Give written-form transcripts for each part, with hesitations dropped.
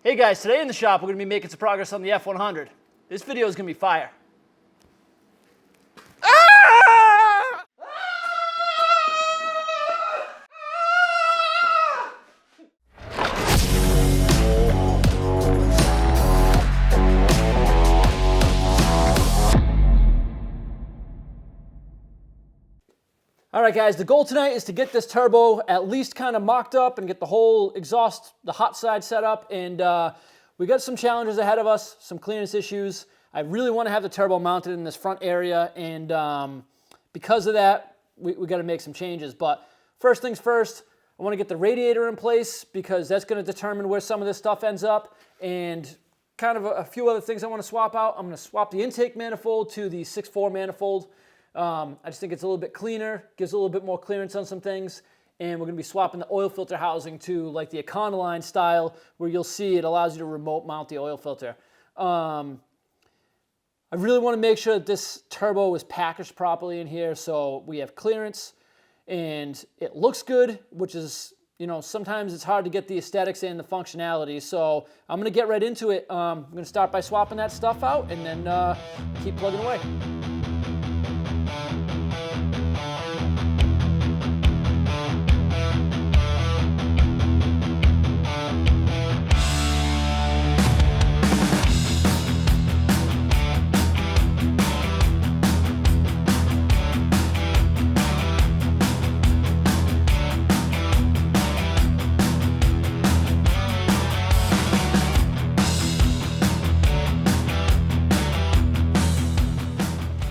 Hey guys, today in the shop we're going to be making some progress on the F100. This video is going to be fire. All right guys, the goal tonight is to get this turbo at least kind of mocked up and get the whole exhaust, the hot side set up, and we got some challenges ahead of us, some clearance issues. I really want to have the turbo mounted in this front area, and because of that, we got to make some changes. But first things first, I want to get the radiator in place because that's going to determine where some of this stuff ends up, and kind of a few other things I want to swap out. I'm going to swap the intake manifold to the 6.4 manifold. I just think it's a little bit cleaner, gives a little bit more clearance on some things, and we're going to be swapping the oil filter housing to like the Econoline style, where you'll see it allows you to remote mount the oil filter. I really want to make sure that this turbo is packaged properly in here so we have clearance and it looks good, which is, you know, sometimes it's hard to get the aesthetics and the functionality. So I'm going to get right into it. I'm going to start by swapping that stuff out and then keep plugging away.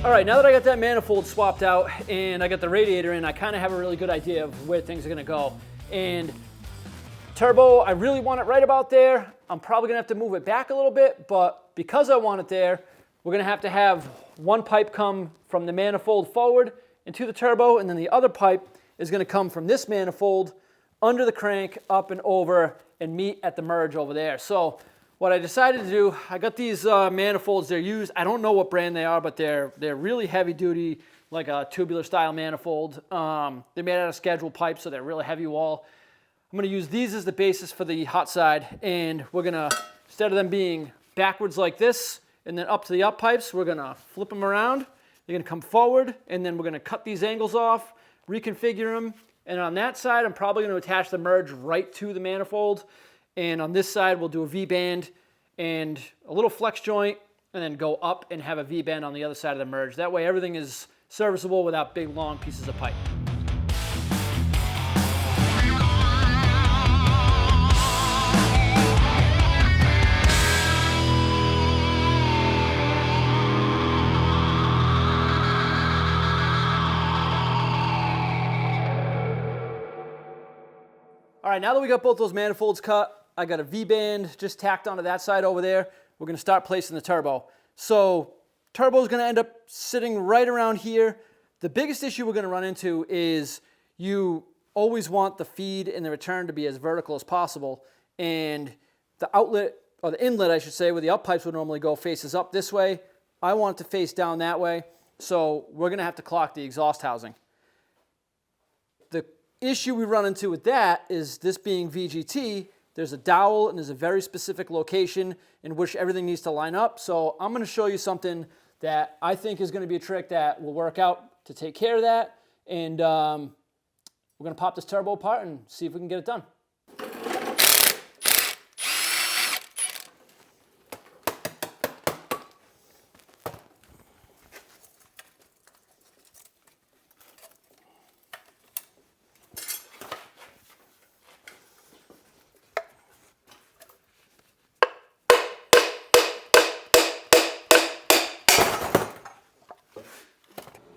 All right, now that I got that manifold swapped out and I got the radiator in, I kind of have a really good idea of where things are going to go. And turbo, I really want it right about there. I'm probably going to have to move it back a little bit, but because I want it there, we're going to have one pipe come from the manifold forward into the turbo, and then the other pipe is going to come from this manifold under the crank, up and over, and meet at the merge over there. So what I decided to do, I got these manifolds. They're used, I don't know what brand they are, but they're really heavy duty, like a tubular style manifold. They're made out of scheduled pipes, so they're really heavy wall. I'm going to use these as the basis for the hot side, and we're going to, instead of them being backwards like this and then up to the up pipes, we're going to flip them around. They're going to come forward, and then we're going to cut these angles off, reconfigure them, and on that side, I'm probably going to attach the merge right to the manifold. And on this side, we'll do a V-band and a little flex joint, and then go up and have a V-band on the other side of the merge. That way everything is serviceable without big, long pieces of pipe. All right, now that we got both those manifolds cut, I got a V-band just tacked onto that side over there. We're going to start placing the turbo. So turbo is going to end up sitting right around here. The biggest issue we're going to run into is you always want the feed and the return to be as vertical as possible. And the outlet, or the inlet I should say, where the up pipes would normally go, faces up this way. I want it to face down that way. So we're going to have to clock the exhaust housing. The issue we run into with that is, this being VGT, there's a dowel and there's a very specific location in which everything needs to line up. So I'm going to show you something that I think is going to be a trick that will work out to take care of that. And we're going to pop this turbo apart and see if we can get it done.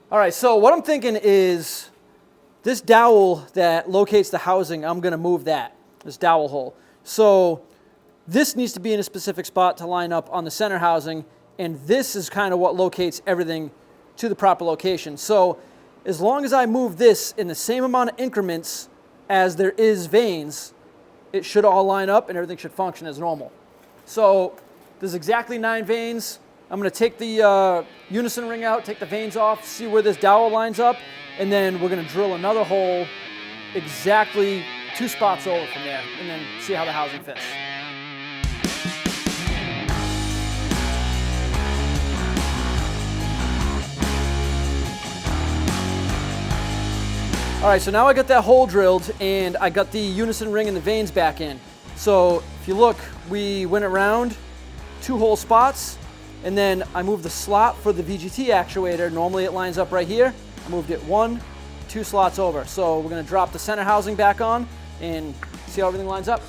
All right, so what I'm thinking is this dowel that locates the housing, I'm going to move that, this dowel hole. So this needs to be in a specific spot to line up on the center housing, and this is kind of what locates everything to the proper location. So as long as I move this in the same amount of increments as there is vanes, it should all line up and everything should function as normal. So there's exactly 9 vanes. I'm going to take the unison ring out, take the vanes off, see where this dowel lines up, and then we're going to drill another hole exactly 2 spots over from there, and then see how the housing fits. All right, so now I got that hole drilled and I got the unison ring and the vanes back in. So if you look, we went around 2 hole spots, and then I moved the slot for the VGT actuator. Normally it lines up right here. I moved it 1, 2 slots over. So we're gonna drop the center housing back on and see how everything lines up.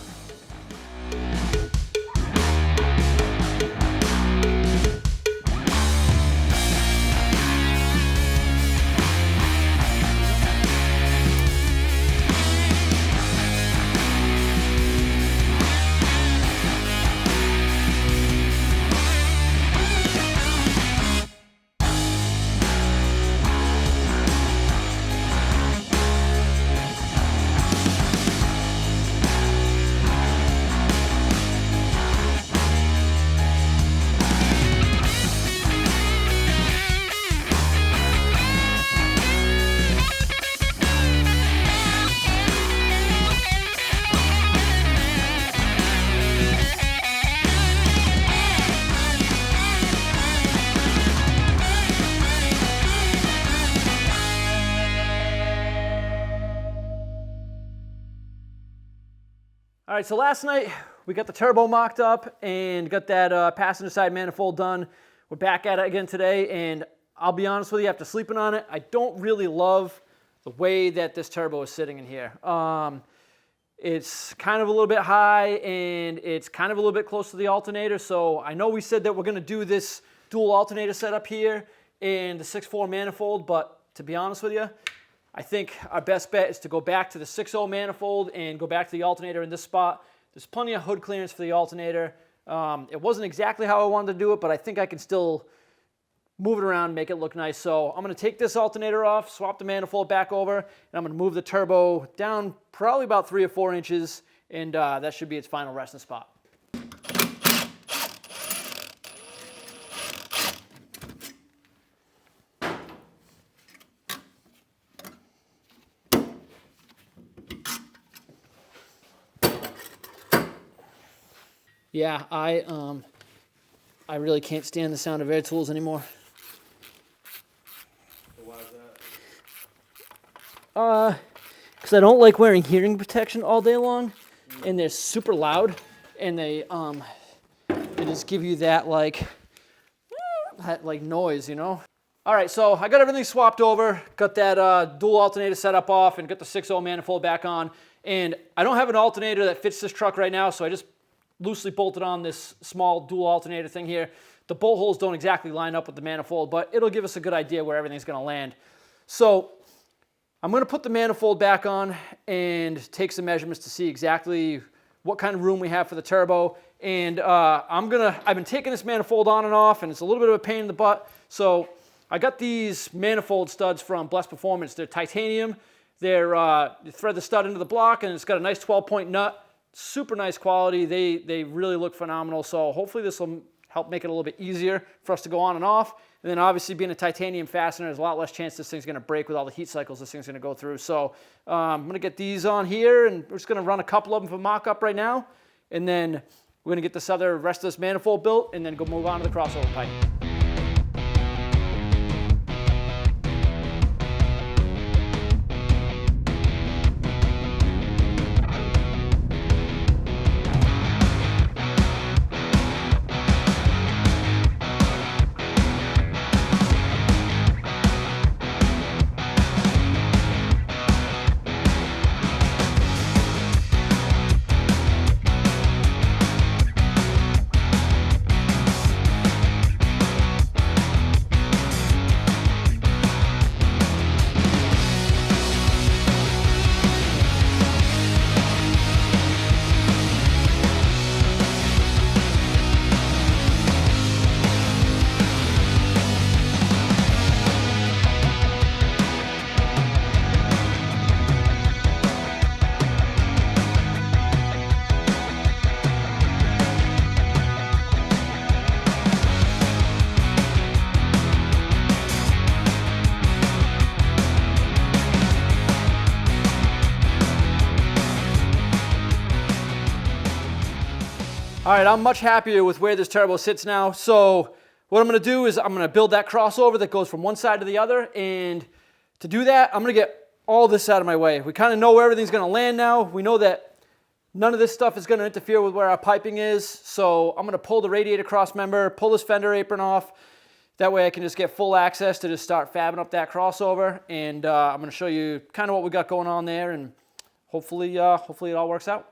All right, so last night we got the turbo mocked up and got that passenger side manifold done. We're back at it again today, and I'll be honest with you, after sleeping on it, I don't really love the way that this turbo is sitting in here. It's kind of a little bit high, and it's kind of a little bit close to the alternator, so I know we said that we're gonna do this dual alternator setup here in the 6.4 manifold, but to be honest with you, I think our best bet is to go back to the 6.0 manifold and go back to the alternator in this spot. There's plenty of hood clearance for the alternator. It wasn't exactly how I wanted to do it, but I think I can still move it around, make it look nice. So I'm going to take this alternator off, swap the manifold back over, and I'm going to move the turbo down probably about 3 or 4 inches, and that should be its final resting spot. Yeah, I really can't stand the sound of air tools anymore. Why is that? Because I don't like wearing hearing protection all day long, and they're super loud, and they just give you that like noise, you know. All right, so I got everything swapped over, got that dual alternator setup off, and got the 6.0 manifold back on. And I don't have an alternator that fits this truck right now, so I just loosely bolted on this small dual alternator thing here. The bolt holes don't exactly line up with the manifold, but it'll give us a good idea where everything's gonna land. So I'm gonna put the manifold back on and take some measurements to see exactly what kind of room we have for the turbo. And I've been taking this manifold on and off, and it's a little bit of a pain in the butt. So I got these manifold studs from Bless Performance. They're titanium. You thread the stud into the block, and it's got a nice 12-point nut. Super nice quality. They really look phenomenal. So hopefully this will help make it a little bit easier for us to go on and off. And then obviously being a titanium fastener, there's a lot less chance this thing's going to break with all the heat cycles this thing's going to go through. So I'm going to get these on here, and we're just going to run a couple of them for mock-up right now. And then we're going to get this rest of this manifold built, and then go move on to the crossover pipe. All right, I'm much happier with where this turbo sits now. So what I'm gonna do is I'm gonna build that crossover that goes from one side to the other. And to do that, I'm gonna get all this out of my way. We kind of know where everything's going to land now. We know that none of this stuff is going to interfere with where our piping is. So I'm going to pull the radiator cross member, pull this fender apron off. That way I can just get full access to just start fabbing up that crossover. And I'm going to show you kind of what we got going on there, and hopefully it all works out.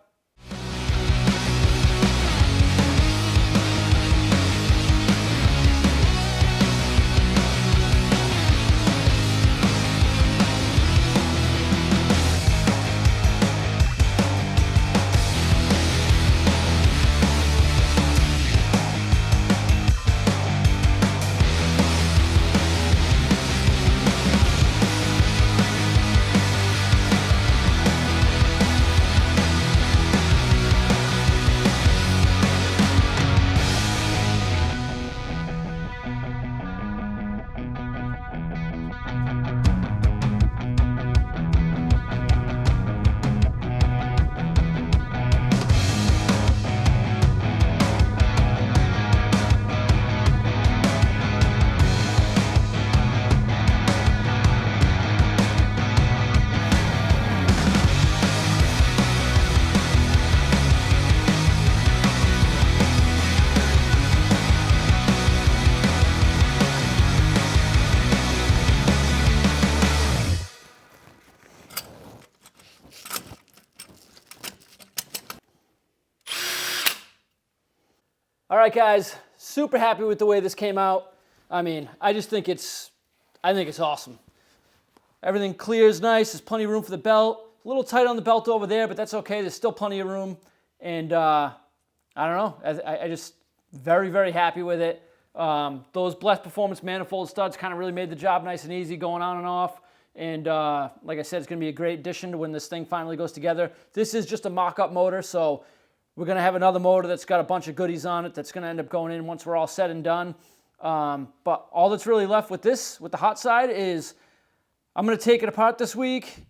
All right, guys, super happy with the way this came out. I mean, I think it's awesome. Everything clears nice. There's plenty of room for the belt. A little tight on the belt over there, but that's okay. There's still plenty of room. And I don't know. I just very, very happy with it. Those Blessed Performance manifold studs kind of really made the job nice and easy going on and off. And like I said, it's going to be a great addition to when this thing finally goes together. This is just a mock-up motor, so we're going to have another motor that's got a bunch of goodies on it that's going to end up going in once we're all said and done. But all that's really left with this, with the hot side, is I'm going to take it apart this week,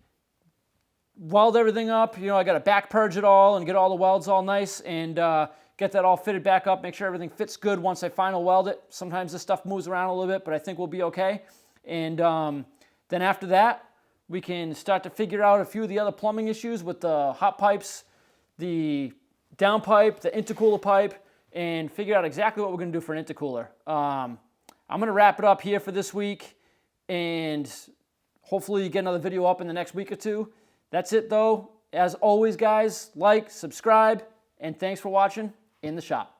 weld everything up. You know, I got to back purge it all and get all the welds all nice and get that all fitted back up, make sure everything fits good once I final weld it. Sometimes this stuff moves around a little bit, but I think we'll be okay. And then after that, we can start to figure out a few of the other plumbing issues with the hot pipes, the downpipe, the intercooler pipe, and figure out exactly what we're going to do for an intercooler. I'm going to wrap it up here for this week, and hopefully get another video up in the next week or two. That's it, though. As always, guys, like, subscribe, and thanks for watching In the Shop.